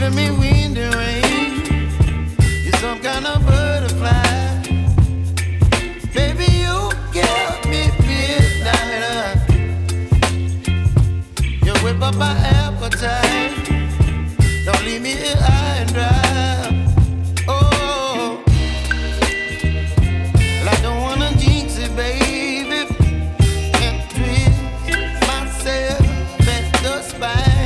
giving me wind and rain. You're some kind of butterfly. Baby, you give me midnight. You whip up my appetite. Don't leave me here high and dry. Oh, well, I don't wanna jinx it, baby, and twist myself at the spine.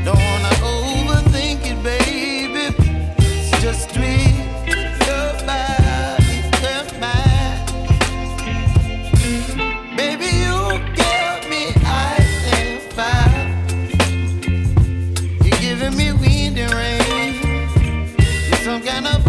Don't wanna overthink it, baby. It's just twist your body and mine. Baby, you give me ice and fire. You're giving me wind and rain. You're some kind of